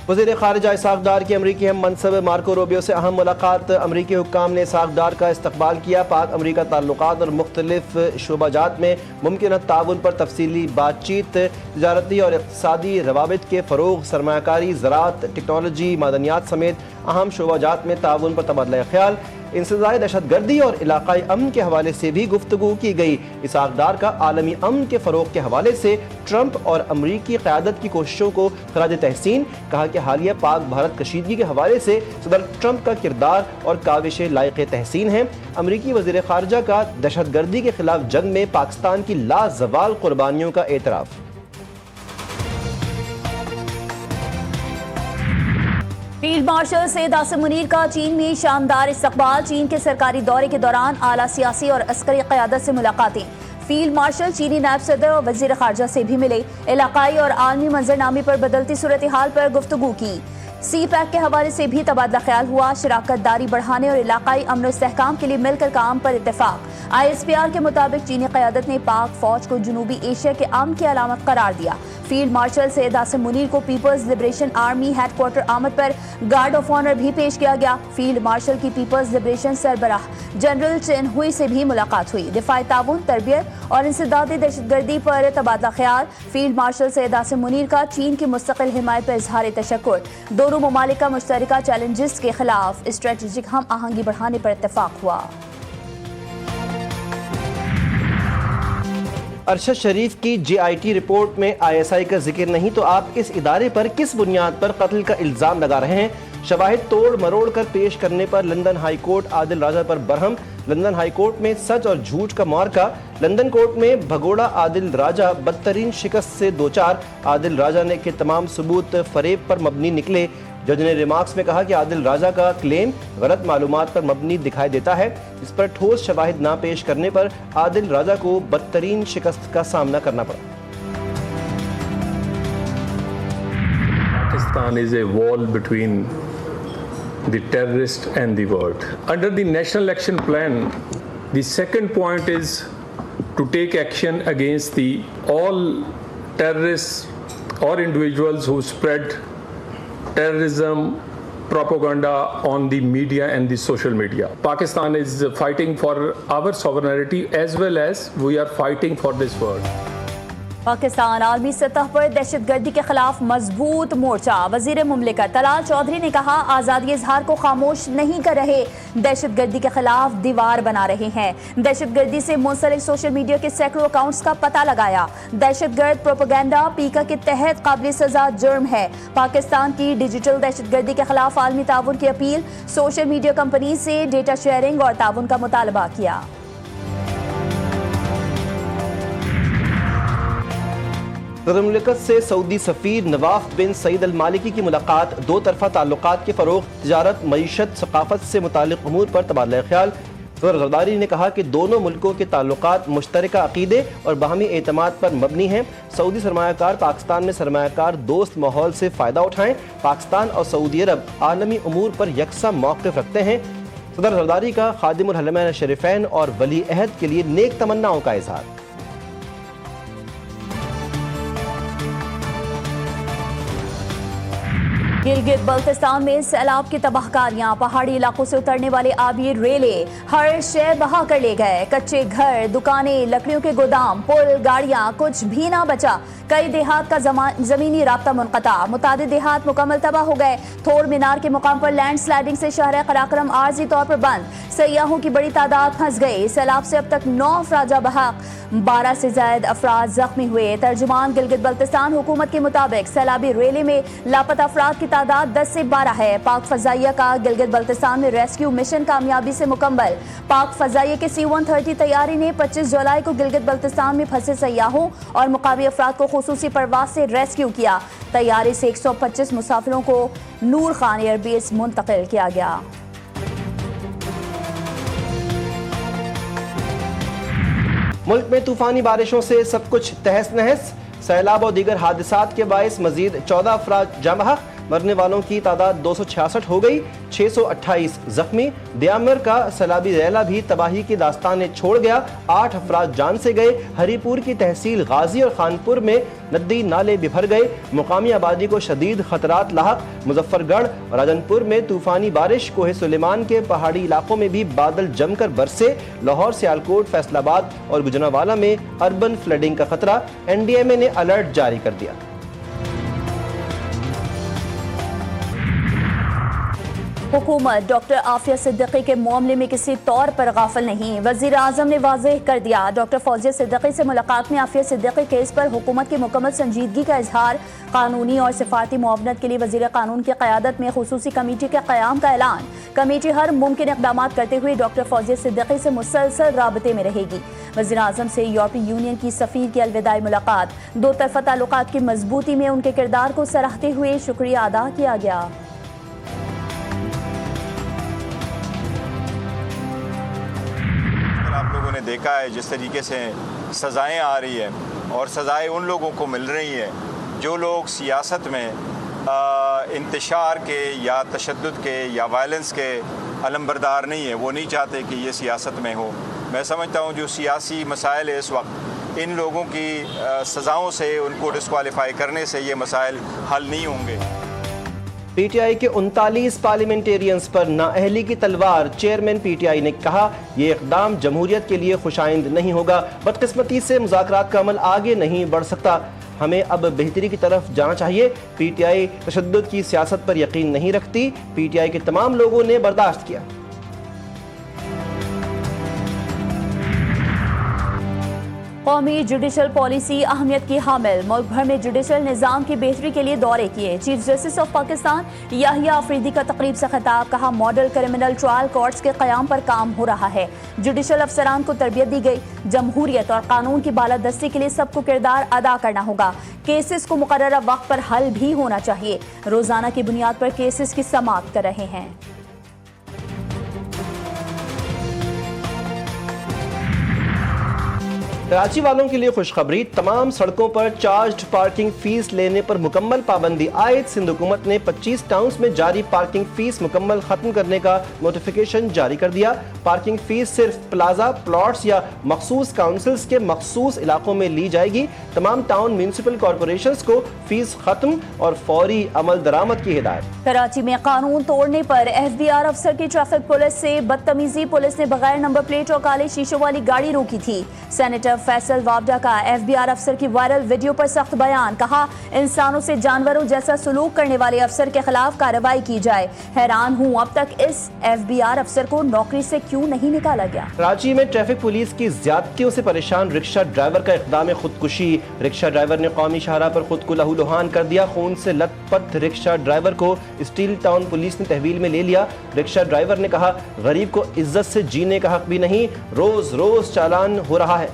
وزیر خارجہ اسحاق ڈار کی امریکی ہم منصب مارکو روبیو سے اہم ملاقات۔ امریکی حکام نے اسحاق ڈار کا استقبال کیا۔ پاک امریکہ تعلقات اور مختلف شعبہ جات میں ممکنہ تعاون پر تفصیلی بات چیت، تجارتی اور اقتصادی روابط کے فروغ، سرمایہ کاری، زراعت، ٹیکنالوجی، معدنیات سمیت اہم شعبہ جات میں تعاون پر تبادلہ خیال، انسداد دہشت گردی اور علاقائی امن کے حوالے سے بھی گفتگو کی گئی۔ اسحاق ڈار کا عالمی امن کے فروغ کے حوالے سے ٹرمپ اور امریکی قیادت کی کوششوں کو خراج تحسین، کہا کہ حالیہ پاک بھارت کشیدگی کے حوالے سے صدر ٹرمپ کا کردار اور کاوشیں لائق تحسین ہیں۔ امریکی وزیر خارجہ کا دہشت گردی کے خلاف جنگ میں پاکستان کی لازوال قربانیوں کا اعتراف۔ فیلڈ مارشل سید عاصم منیر کا چین میں شاندار استقبال۔ چین کے سرکاری دورے کے دوران اعلیٰ سیاسی اور عسکری قیادت سے ملاقاتیں۔ فیلڈ مارشل چینی نائب صدر اور وزیر خارجہ سے بھی ملے، علاقائی اور عالمی منظرنامے پر بدلتی صورتحال پر گفتگو کی۔ سی پیک کے حوالے سے بھی تبادلہ خیال ہوا۔ شراکت داری بڑھانے اور علاقائی امن و استحکام کے لیے مل کر کام پر اتفاق۔ ISPR کے مطابق چینی قیادت نے پاک فوج کو جنوبی ایشیا کے امن کی علامت قرار دیا۔ فیلڈ مارشل سید عاصم منیر کو People's Liberation Army headquarter آمد پر گارڈ آف آنر بھی پیش کیا گیا۔ فیلڈ مارشل کی پیپلز لبریشن سربراہ جنرل چین ہوئی سے بھی ملاقات ہوئی۔ دفاعی تعاون، تربیت اور انسداد دہشت گردی پر تبادلہ خیال۔ فیلڈ مارشل سید عاصم منیر کا چین کی مستقل حمایت پر اظہار تشکر۔ دونوں ممالک کا مشترکہ چیلنجز کے خلاف اسٹریٹجک ہم آہنگی بڑھانے پر اتفاق ہوا۔ ارشد شریف کی JIT رپورٹ میں ISI کا ذکر نہیں تو آپ اس ادارے پر کس بنیاد پر قتل کا الزام لگا رہے ہیں؟ شواہد توڑ مروڑ کر پیش کرنے پر لندن ہائی کورٹ عادل راجہ پر برہم۔ لندن ہائی کورٹ میں سچ اور جھوٹ کا معرکہ۔ لندن کورٹ میں بھگوڑا عادل راجہ بدترین شکست سے دوچار۔ عادل راجہ نے کہ تمام ثبوت فریب پر مبنی نکلے۔ جج نے ریمارکس میں کہا کہ عادل راجہ کا کلیم غلط معلومات پر مبنی دکھائی دیتا ہے۔ اس پر ٹھوس شواہد نہ پیش کرنے پر عادل راجہ کو بدترین شکست کا سامنا کرنا پڑا۔ Pakistan is a wall between the terrorist and the world. Under the National Action Plan, the second point is to take action against all terrorists or individuals who spread terrorism propaganda on the media and the social media. Pakistan is fighting for our sovereignty as well as we are fighting for this world. Pakistan عالمی سطح پر دہشت گردی کے خلاف مضبوط مورچہ۔ وزیر مملکت طلال چودھری نے کہا آزادی اظہار کو خاموش نہیں کر رہے، دہشت گردی کے خلاف دیوار بنا رہے ہیں۔ دہشت گردی سے منسلک سوشل میڈیا کے سینکڑوں اکاؤنٹس کا پتہ لگایا۔ دہشت گرد پروپیگنڈا پیکا کے تحت قابل سزا جرم ہے۔ پاکستان کی ڈیجیٹل دہشت گردی کے خلاف عالمی تعاون کی اپیل۔ سوشل میڈیا کمپنی سے ڈیٹا شیئرنگ اور تعاون کا مطالبہ کیا۔ صدر مملکت سے سعودی سفیر نواف بن سعید المالکی کی ملاقات۔ دو طرفہ تعلقات کے فروغ، تجارت، معیشت، ثقافت سے متعلق امور پر تبادلہ خیال۔ صدر زرداری نے کہا کہ دونوں ملکوں کے تعلقات مشترکہ عقیدے اور باہمی اعتماد پر مبنی ہیں۔ سعودی سرمایہ کار پاکستان میں سرمایہ کار دوست ماحول سے فائدہ اٹھائیں۔ پاکستان اور سعودی عرب عالمی امور پر یکساں موقف رکھتے ہیں۔ صدر زرداری کا خادم الحرمین الشریفین اور ولی عہد کے لیے نیک تمناؤں کا اظہار۔ گلگت بلتستان میں سیلاب کی تباہ کاریاں، پہاڑی علاقوں سے اترنے والے آبی ریلے ہر شے بہا کر لے گئے۔ کچے گھر، دکانیں، لکڑیوں کے گودام، پل، گاڑیاں، کچھ بھی نہ بچا۔ کئی دیہات کا زمینی رابطہ منقطع، متعدد دیہات مکمل تباہ ہو گئے۔ تھور مینار کے مقام پر لینڈ سلائیڈنگ سے شہر قراقرم عارضی طور پر بند، سیاحوں کی بڑی تعداد پھنس گئی۔ سیلاب سے اب تک 9 افراد جاں بحق، 12 سے زائد افراد زخمی ہوئے۔ ترجمان گلگت بلتستان حکومت کے مطابق سیلابی ریلے میں لاپتہ افراد کی تعداد 10 سے 12 ہے۔ پاک فضائیہ کا گلگت بلتستان میں ریسکیو مشن کامیابی سے مکمل۔ پاک فضائیہ کے C-130 طیارے نے 25 جولائی کو گلگت بلتستان میں پھنسے سیاحوں اور مقامی افراد کو خصوصی پرواز سے ریسکیو کیا۔ طیارے سے 125 مسافروں کو نور خان ایئر بیس منتقل کیا گیا۔ ملک میں طوفانی بارشوں سے سب کچھ تہس نہس۔ سیلاب اور دیگر حادثات کے باعث مزید 14 افراد جاں بحق۔ مرنے والوں کی تعداد 266 ہو گئی، 628 زخمی۔ دیامر کا سیلابی ریلا بھی تباہی کی داستانیں چھوڑ گیا، 8 افراد جان سے گئے۔ ہری پور کی تحصیل غازی اور خانپور میں ندی نالے بھی بھر گئے، مقامی آبادی کو شدید خطرات لاحق۔ مظفر گڑھ اور راجن پور میں طوفانی بارش، کوہ سلیمان کے پہاڑی علاقوں میں بھی بادل جم کر برسے۔ لاہور، سیالکوٹ، فیصل آباد اور گوجرانوالہ میں اربن فلڈنگ کا خطرہ، NDMA نے الرٹ جاری کر دیا۔ حکومت ڈاکٹر عافیہ صدیقی کے معاملے میں کسی طور پر غافل نہیں، وزیر اعظم نے واضح کر دیا۔ ڈاکٹر فوزیہ صدیقی سے ملاقات میں عافیہ صدیقی کیس پر حکومت کی مکمل سنجیدگی کا اظہار، قانونی اور سفارتی معاونت کے لیے وزیر قانون کی قیادت میں خصوصی کمیٹی کے قیام کا اعلان۔ کمیٹی ہر ممکن اقدامات کرتے ہوئے ڈاکٹر فوزیہ صدیقی سے مسلسل رابطے میں رہے گی۔ وزیر اعظم سے یورپی یونین کی سفیر کی الوداعی ملاقات، دو طرفہ تعلقات کی مضبوطی میں ان کے کردار کو سراہتے ہوئے شکریہ ادا کیا گیا۔ آپ لوگوں نے دیکھا ہے جس طریقے سے سزائیں آ رہی ہیں، اور سزائیں ان لوگوں کو مل رہی ہیں جو لوگ سیاست میں انتشار کے یا تشدد کے یا وائلنس کے علمبردار نہیں ہیں، وہ نہیں چاہتے کہ یہ سیاست میں ہو۔ میں سمجھتا ہوں جو سیاسی مسائل ہے اس وقت، ان لوگوں کی سزاؤں سے، ان کو ڈسکوالیفائی کرنے سے یہ مسائل حل نہیں ہوں گے۔ PTI کے 39 پارلیمنٹیرینز پر نااہلی کی تلوار، چیئرمین PTI نے کہا یہ اقدام جمہوریت کے لیے خوشائند نہیں ہوگا، بدقسمتی سے مذاکرات کا عمل آگے نہیں بڑھ سکتا، ہمیں اب بہتری کی طرف جانا چاہیے۔ PTI تشدد کی سیاست پر یقین نہیں رکھتی، PTI کے تمام لوگوں نے برداشت کیا۔ قومی جوڈیشل پالیسی اہمیت کی حامل، ملک بھر میں جوڈیشل نظام کی بہتری کے لیے دورے کیے۔ چیف جسٹس آف پاکستان یحییٰ آفریدی کا تقریب سے خطاب، کہا ماڈل کرمنل ٹرائل کورٹس کے قیام پر کام ہو رہا ہے، جوڈیشل افسران کو تربیت دی گئی، جمہوریت اور قانون کی بالادستی کے لیے سب کو کردار ادا کرنا ہوگا، کیسز کو مقررہ وقت پر حل بھی ہونا چاہیے، روزانہ کی بنیاد پر کیسز کی سماعت کر رہے ہیں۔ کراچی والوں کے لیے خوشخبری، تمام سڑکوں پر چارجڈ پارکنگ فیس لینے پر مکمل پابندی عائد۔ سندھ حکومت نے 25 ٹاؤنز میں جاری پارکنگ فیس مکمل ختم کرنے کا نوٹیفیکیشن جاری کر دیا۔ پارکنگ فیس صرف پلازا، پلاٹس یا مخصوص کاؤنسلز کے مخصوص علاقوں میں لی جائے گی۔ تمام ٹاؤن میونسپل کارپوریشنز کو فیس ختم اور فوری عمل درآمد کی ہدایت۔ کراچی میں قانون توڑنے پر FBR افسر کی ٹریفک پولیس سے بدتمیزی، پولیس نے بغیر نمبر پلیٹ اور کالے شیشوں والی گاڑی روکی تھی۔ سینیٹر فیصل وابڈا کا FBR افسر کی وائرل ویڈیو پر سخت بیان، کہا انسانوں سے جانوروں جیسا سلوک کرنے والے افسر کے خلاف کارروائی کی جائے۔ حیران ہوں اب تک اس FBR افسر کو نوکری سے کیوں نہیں نکالا گیا۔ کراچی میں ٹریفک پولیس کی زیادتیوں سے پریشان رکشہ ڈرائیور کا اقدام خودکشی، رکشہ ڈرائیور نے قومی شاہراہ پر خود کو لہولہان کر دیا۔ خون سے لت پت رکشہ ڈرائیور کو اسٹیل ٹاؤن پولیس نے تحویل میں لے لیا۔ رکشہ ڈرائیور نے کہا غریب کو عزت سے جینے کا حق بھی نہیں، روز روز چالان ہو رہا ہے۔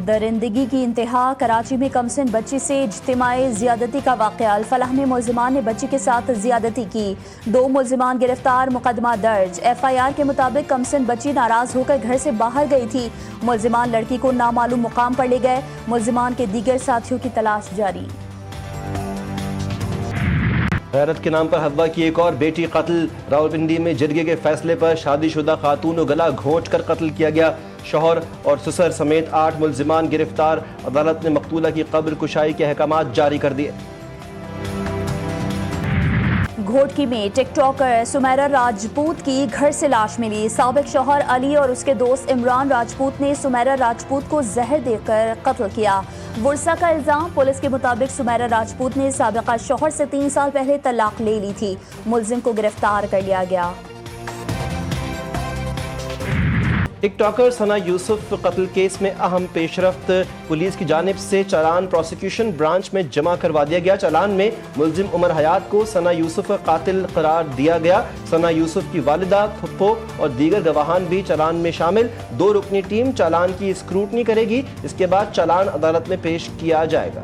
درندگی کی انتہا، کراچی میں کمسن بچی سے اجتماعی زیادتی کا واقعہ، الفلاح میں ملزمان نے بچی کے ساتھ زیادتی کی، 2 ملزمان گرفتار، مقدمہ درج۔ FIR کے مطابق کمسن بچی ناراض ہو کر گھر سے باہر گئی تھی، ملزمان لڑکی کو نامعلوم مقام پر لے گئے، ملزمان کے دیگر ساتھیوں کی تلاش جاری۔ غیرت کے نام پر حوا کی ایک اور بیٹی قتل، راولپنڈی میں جرگے کے فیصلے پر شادی شدہ خاتون کو گلا گھونٹ کر قتل کیا گیا، شوہر اور سسر سمیت 8 ملزمان گرفتار، عدالت نے مقتولہ کی قبر کشائی کے احکامات جاری کر دیے۔ گھوٹکی میں ٹک ٹاکر سمیرا راجپوت کی گھر سے لاش ملی، سابق شوہر علی اور اس کے دوست عمران راجپوت نے سمیرا راجپوت کو زہر دے کر قتل کیا، ورثہ کا الزام۔ پولیس کے مطابق سمیرا راجپوت نے سابقہ شوہر سے 3 سال پہلے طلاق لے لی تھی، ملزم کو گرفتار کر لیا گیا۔ ٹک ٹاکر ثنا یوسف قتل کیس میں اہم پیش رفت، پولیس کی جانب سے چالان پروسیکیوشن برانچ میں جمع کروا دیا گیا۔ چالان میں ملزم عمر حیات کو ثنا یوسف کا قاتل قرار دیا گیا۔ ثنا یوسف کی والدہ، پھپھو اور دیگر گواہان بھی چالان میں شامل۔ 2 رکنی ٹیم چالان کی اسکروٹنی کرے گی، اس کے بعد چالان عدالت میں پیش کیا جائے گا۔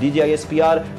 DGISPR